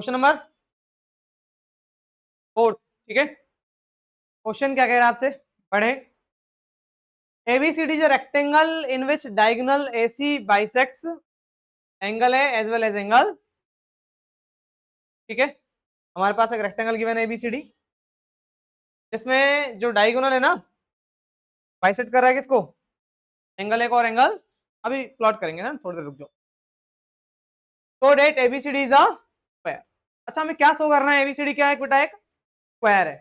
Question number 4, ठीक है। Question क्या कह रहा है आपसे, पढ़े। ABCD is a rectangle in which diagonal AC bisects angle है एज वेल एज एंगल, ठीक है। हमारे पास एक रेक्टेंगल गिवन है ABCD, जिसमें जो डायगोनल है ना बाइसेक्ट कर रहा है किसको, एंगल एक और एंगल, अभी प्लॉट करेंगे ना, थोड़ी देर रुक जाओ। तो that ABCD is a square. अच्छा, हमें क्या शो करना है, ABCD क्या है बेटा, एक स्क्वायर है।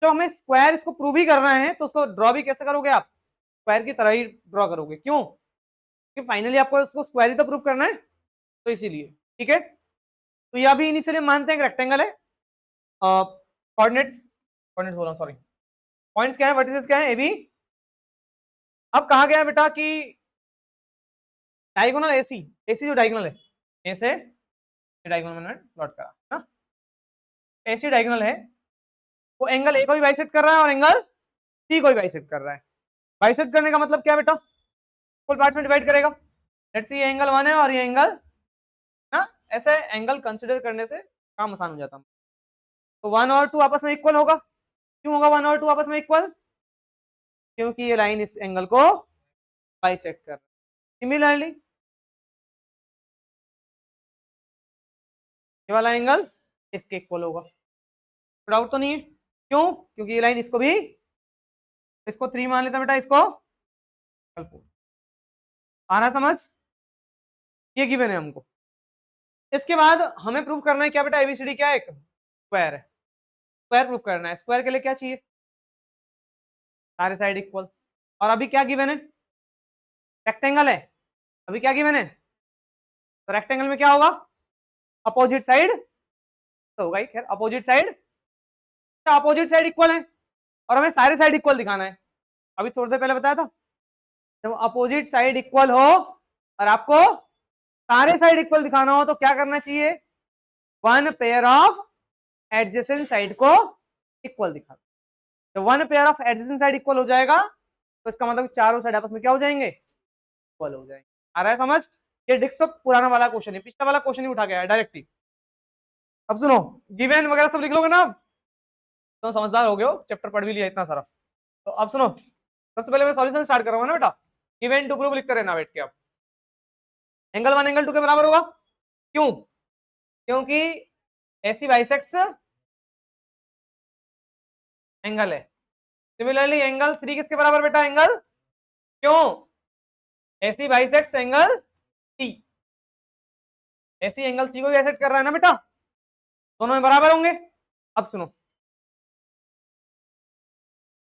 तो हमें स्क्वायर इसको प्रूव ही करना है, तो उसको ड्रॉ भी कैसे करोगे आप, स्क्वायर की तरह ही ड्रॉ करोगे। क्यों, क्योंकि फाइनली आपको उसको स्क्वायर ही तो प्रूव करना है, तो इसीलिए, ठीक है। तो यह भी इनिशियली मानते हैं रेक्टेंगल है। कोऑर्डिनेट्स कोऑर्डिनेट्स बोला, सॉरी, पॉइंट्स क्या है, वर्टिसेस क्या है, AB। अब कहा गया है बेटा कि डायगोनल AC जो डायगोनल है, ए से डायगोनल मैंने प्लॉट करा ना, AC डायगोनल है, वो एंगल ए को भी बाइसेक्ट कर रहा है और एंगल सी को भी बाइसेक्ट कर रहा है। बाइसेक्ट करने का मतलब क्या बेटा, फुल पार्ट्स में डिवाइड करेगा। लेट्स सी ये एंगल 1 है और ये एंगल ना, ऐसे एंगल कंसिडर करने से काम आसान हो जाता है। तो 1 और 2 आपस में इक्वल होगा। क्यों होगा 1 और 2 आपस में इक्वल, क्योंकि ये लाइन इस एंगल को बाइसेक्ट कर रहा है। सिमिलरली ये वाला एंगल इसके इक्वल होगा, डाउट तो नहीं है। क्यों, क्योंकि ये लाइन इसको भी, इसको 3 मान लेता बेटा, इसको 4। आ रहा समझ, ये गिवन है हमको। इसके बाद हमें प्रूव करना है क्या बेटा, ABCD क्या है, एक स्क्वायर है। स्क्वायर प्रूव करना है, स्क्वायर के लिए क्या चाहिए, सारे साइड इक्वल। और अभी क्या गिवन है, रेक्टेंगल है, अभी क्या गिवन है, तो रेक्टेंगल में क्या होगा, अपोजिट साइड तो होगा ही, खैर opposite side, opposite side equal है और हमें सारे साइड इक्वल दिखाना है। अभी थोड़ी देर पहले बताया था, जब अपोजिट साइड इक्वल हो और आपको सारे साइड इक्वल दिखाना हो तो क्या करना चाहिए, one pair of adjacent side को इक्वल दिखाना। जब one pair of adjacent side equal हो जाएगा तो इसका मतलब चारों साइड आपस में क्या हो जाएंगे, इक्वल हो जाएंगे। आ रहा है समझ, ये डिक तो पुराना वाला क्वेश्चन है, पिछला वाला क्वेश्चन ही उठा गया है डायरेक्टली। अब सुनो, गिवन वगैरह सब लिख लोगे ना, तो समझदार हो गए हो, चैप्टर पढ़ भी लिया इतना सारा। तो अब सुनो, सबसे पहले मैं सॉल्यूशन स्टार्ट करूंगा ना बेटा, गिवन टू प्रूव लिख कर रहना बैठ के। आप एंगल 1 एंगल 2 के बराबर होगा, क्यों, क्योंकि ऐसी बाइसेक्ट्स एंगल है। सिमिलरली एंगल 3 किसके बराबर बेटा, एंगल, क्यों, ऐसी बाइसेक्ट्स एंगल सी, ऐसी एंगल सी को भी बाइसेक्ट कर रहा है ना बेटा, दोनों में बराबर होंगे। अब सुनो,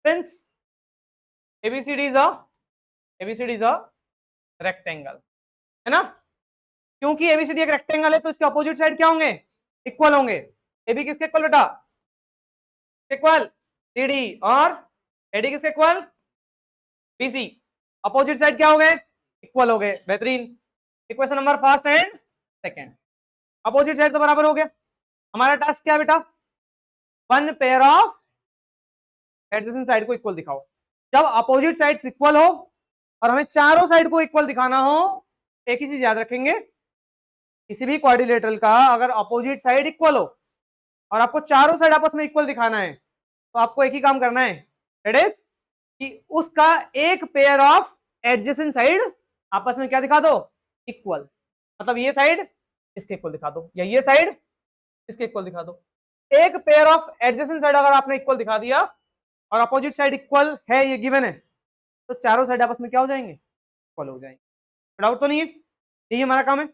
since ABCD is a rectangle, है ना, क्योंकि ABCD एक रेक्टेंगल है तो इसके अपोजिट साइड क्या होंगे, इक्वल होंगे। AB किसके इक्वल बेटा, इक्वल CD, और AD किसके इक्वल, BC। अपोजिट साइड क्या हो गए, इक्वल हो गए, बेहतरीन। Equation number first and second, opposite side तो बराबर हो गया। हमारा टास्क क्या है बेटा, one pair of adjacent side को इक्वल दिखाओ। जब अपोजिट साइड्स इक्वल हो और हमें चारों साइड को इक्वल दिखाना हो, एक ही चीज याद रखेंगे, किसी भी क्वाड्रिलेटरल का अगर अपोजिट साइड इक्वल हो और आपको चारों साइड आपस में इक्वल दिखाना है, तो आपको एक ही काम करना है, दैट इज कि उसका एक पेयर ऑफ एडजेसेंट साइड आपस में क्या दिखा दो, इक्वल। मतलब ये साइड इसके इक्वल दिखा दो या ये साइड इसके इक्वल दिखा दो। एक पेयर ऑफ एडजेसेंट साइड अगर आपने इक्वल दिखा दिया और अपोजिट साइड इक्वल है, ये गिवन है, तो चारों साइड आपस में क्या हो जाएंगे, इक्वल हो जाएंगे। डाउट तो नहीं है, यही हमारा काम है।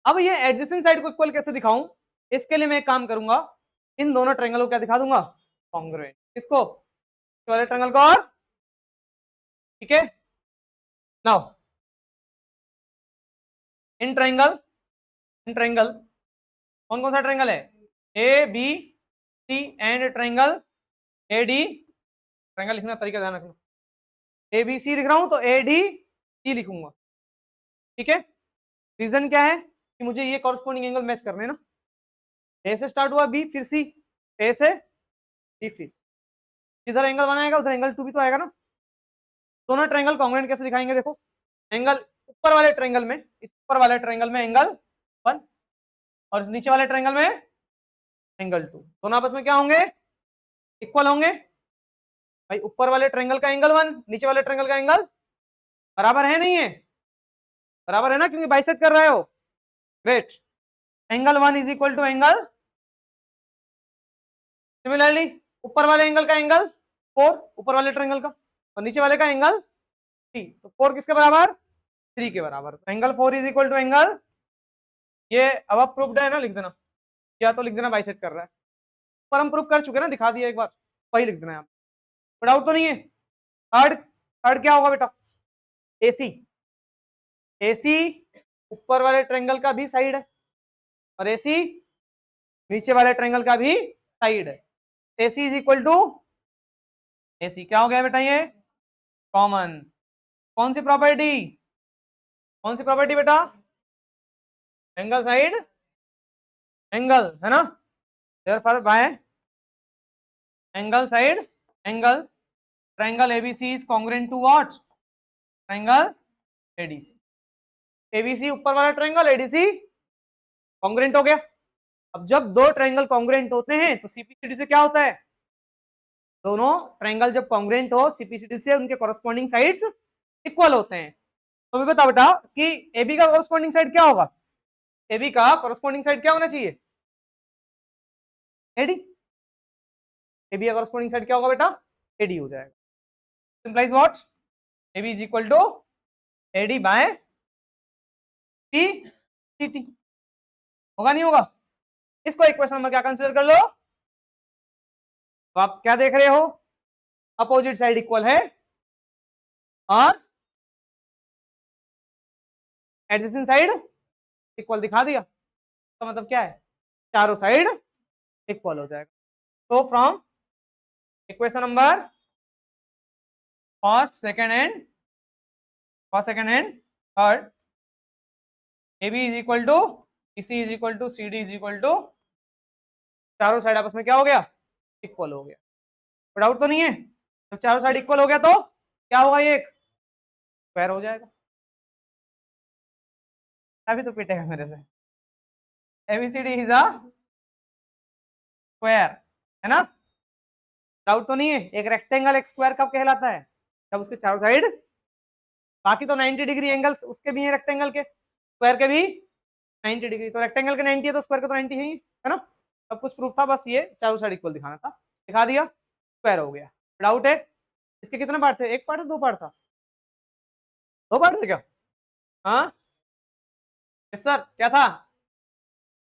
अब ये एडजेसेंट साइड को इक्वल कैसे दिखाऊं, इसके लिए मैं एक काम करूंगा, इन दोनों ट्रायंगल को क्या दिखा दूंगा, कॉन्ग्रुएंट। किसको, वाले ट्रायंगल को और, ठीक है। नाउ इन ट्रायंगल कौन कौन सा ट्रायंगल है, ABC and triangle AD। Triangle लिखना तरीका ध्यान रखना, ABC लिख रहा हूं तो ADC लिखूंगा, ठीक है। रीजन क्या है कि मुझे ये कॉरस्पॉन्डिंग एंगल मैच करने ना, ए से स्टार्ट हुआ B फिर C, ए से D फिर C, इधर एंगल बनाएगा उधर एंगल 2 भी तो आएगा ना। दोनों ट्रायंगल कॉन्ग्रुएंट कैसे दिखाएंगे, देखो एंगल ऊपर वाले ट्रायंगल में, इस ऊपर वाले ट्रायंगल में एंगल 1 और नीचे वाले ट्रायंगल में एंगल 2, दोनों आपस में क्या होंगे, इक्वल होंगे। भाई ऊपर वाले ट्रायंगल का एंगल 1, नीचे वाले ट्रायंगल का एंगल बराबर है, नहीं है, बराबर है ना, क्योंकि बाइसेक्ट कर रहे हो। Great, angle 1 is equal to angle, similarly ऊपर वाले एंगल का एंगल 4, ऊपर वाले ट्रायंगल का, और नीचे वाले का एंगल 3, तो 4 किसके बराबर, 3 के बराबर। Angle 4 is equal to angle, ये अब प्रूफ्ड है ना, लिख देना, या तो लिख देना बाइसेक्ट कर रहा है, पर हम प्रूफ कर चुके ना, दिखा दिया एक बार, वही लिख देना यहाँ, डाउट तो नहीं है। थर्ड, थर्ड क्या होगा बेटा, एसी, एसी ऊपर वाले ट्रायंगल का भी साइड है और एसी नीचे वाले ट्रायंगल का भी साइड है। AC is equal to, AC क्या हो गया बेटा, ये कॉमन, कौन सी प्रॉपर्टी, कौन सी प्रॉपर्टी बेटा, एंगल साइड एंगल, है ना, therefore by angle side angle, triangle ABC is congruent to what, triangle ADC, ABC ऊपर वाला ट्रायंगल, एडीसी कॉन्ग्रुएंट हो गया। अब जब दो ट्रायंगल कॉन्ग्रुएंट होते हैं तो सीपीसीडी से क्या होता है, दोनों ट्रायंगल जब कॉन्ग्रुएंट हो सीपीसीडी से उनके कॉरस्पॉन्डिंग साइड्स इक्वल होते हैं। तो भी बता बेटा कि एबी का कॉरस्पॉन्डिंग साइड क्या होगा, एबी का कॉरस्पॉन्डिंग साइड क्या होना चाहिए, एडी, एबी का कॉरस्पॉन्डिंग साइड क्या होगा बेटा, एडी हो जाएगा। Simplify what, AB is equal to AD by P CT, होगा नहीं होगा। इसको एक क्वेश्चन नंबर क्या कंसीडर कर लो, तो आप क्या देख रहे हो, अपोजिट साइड इक्वल है और एडजेसेंट साइड इक्वल दिखा दिया, तो मतलब क्या है, चारों साइड इक्वल हो जाएगा। तो from equation number first, second and third, AB is equal to EC is equal to CD is equal to, चारों साइड आपस में क्या हो गया, इक्वल हो गया। डाउट तो नहीं है, जब चारों साइड इक्वल हो गया तो क्या होगा, ये एक स्क्वायर हो जाएगा। अभी तो पिटेगा मेरे से, ABCD इज अ स्क्वायर, है ना, डाउट तो नहीं है। एक रेक्टेंगल एक स्क्वायर कब कहलाता है, जब उसके चारों साइड, बाकी तो 90 डिग्री एंगल्स उसके भी हैं रेक्टेंगल के, स्क्वायर के भी 90 डिग्री, तो रेक्टेंगल के 90 है तो स्क्वायर के तो 90 है ही, है ना, सब कुछ प्रूफ था, बस ये चारों साइड इक्वल दिखाना था, दिखा दिया, स्क्वायर हो गया। डाउट है, इसके कितने पार्ट थे, एक पार्ट है, दो पार्ट था, दो पार्ट थे क्या, हाँ सर क्या था,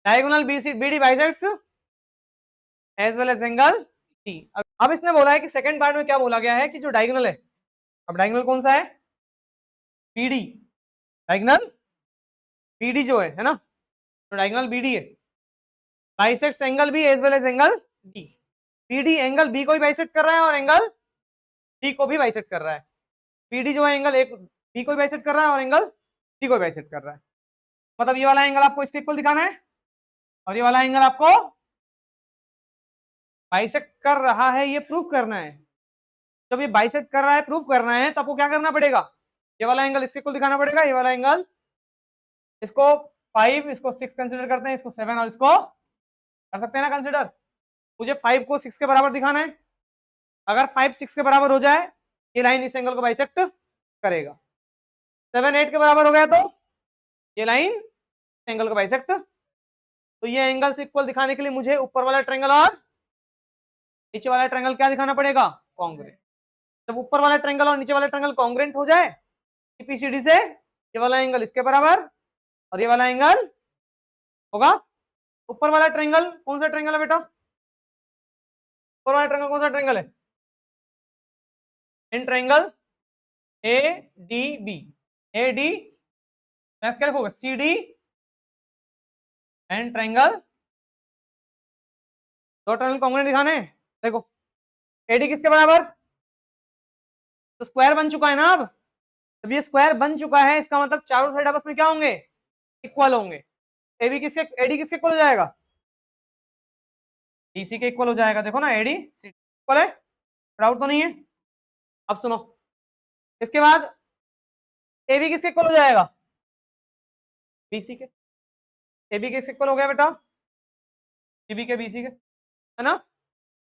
diagonal BD bisects as well as angle T. अब इसने बोला है कि सेकंड पार्ट में क्या बोला गया है कि जो डायगोनल है, अब डायगोनल कौन सा है, BD, डायगोनल BD जो है ना, तो डायगोनल BD है, bisects angle B as well as angle D, BD angle B को भी बाइसेक्ट कर रहा है और एंगल डी को भी बाइसेक्ट कर रहा है, BD जो है एंगल एक बी को भी बाइसेक्ट कर रहा है और एंगल डी को भी बाइसेक्ट कर रहा है, मतलब ये वाला एंगल आपको इसके इक्वल दिखाना है और ये वाला एंगल आपको बाइसेक्ट कर रहा है, ये प्रूफ करना है। जब ये बाइसेक्ट कर रहा है, प्रूफ करना है, तो आपको क्या करना पड़ेगा, ये वाला एंगल इसके इक्वल दिखाना पड़ेगा, ये वाला एंगल इसको 5, इसको 6 कंसीडर करते हैं, इसको 7 और इसको कर सकते हैं ना कंसीडर। मुझे 5 को 6 के बराबर दिखाना है, अगर 5 6 के बराबर हो जाए ये लाइन इस एंगल को बाइसेक्ट करेगा, 7 8 के बराबर हो गया तो ये लाइन एंगल को बाइसेक्ट, तो ये एंगल से इक्वल दिखाने के लिए मुझे ऊपर वाला ट्रायंगल और नीचे वाला ट्रायंगल क्या दिखाना पड़ेगा, कॉन्ग्रुएंट। जब ऊपर वाला ट्रायंगल और नीचे वाला ट्रायंगल कॉन्ग्रुएंट हो जाए सीपीसीडी से, ये वाला एंगल इसके बराबर और ये वाला एंगल होगा, ऊपर वाला ट्रायंगल कौन सा ट्रायंगल है बेटा, ऊपर वाला ट्रायंगल कौन सा ट्रायंगल है, इन ट्रायंगल ADB, AD क्या होगा CD एंड ट्रायंगल, दो ट्रायंगल कॉन्ग्रुएंट दिखाने, देखो AD किसके बराबर, तो स्क्वायर बन चुका है ना, अब जब ये स्क्वायर बन चुका है इसका मतलब चारों साइड आपस में क्या होंगे, इक्वल होंगे। AB किसके, AD किसके इक्वल हो जाएगा, DC के इक्वल हो जाएगा, देखो ना AD CD इक्वल है, डाउट तो नहीं है। अब सुनो, इसके बाद AB किसके इक्वल हो जाएगा, BC के, AB के इक्वल हो गया बेटा, CB के BC के, है ना,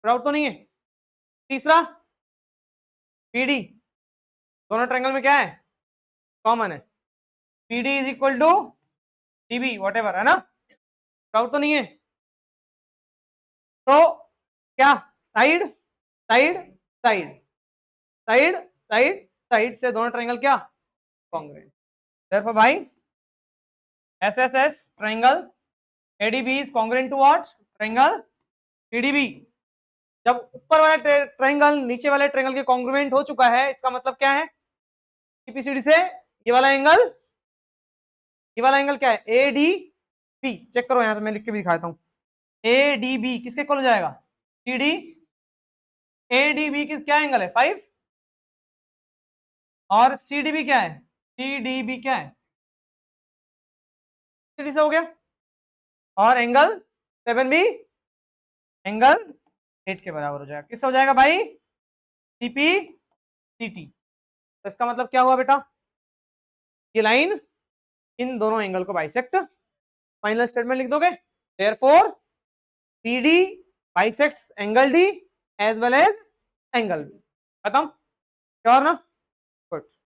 डाउट तो नहीं है। तीसरा PD, दोनों ट्रायंगल में क्या है, कॉमन है, PD is equal to DB whatever, है ना, डाउट तो नहीं है। तो क्या, side side side side side side से दोनों ट्रायंगल क्या, कॉन्ग्रुएंट। देयरफॉर भाई SSS triangle ADB is congruent to what, triangle PDB। जब ऊपर वाला ट्रायंगल नीचे वाले ट्रायंगल के कॉन्ग्रुएंट हो चुका है, इसका मतलब क्या है, CPCD से ये वाला एंगल क्या है, ADB। चेक करो यहाँ पे मैं लिख के भी दिखाता हूँ, ADB किसके इक्वल हो जाएगा, CD। ADB की क्या एंगल है 5, और CDB क्या है, CDB क्या है, CD से हो गया, और एंगल 7B एंगल 8 के बराबर हो जाएगा, किससे हो जाएगा भाई, CPCT। तो इसका मतलब क्या हुआ बेटा, ये लाइन इन दोनों एंगल को बाइसेक्ट, फाइनल स्टेटमेंट लिख दोगे, therefore PD bisects angle D as well as angle B। खत्म, श्योर ना, गुड।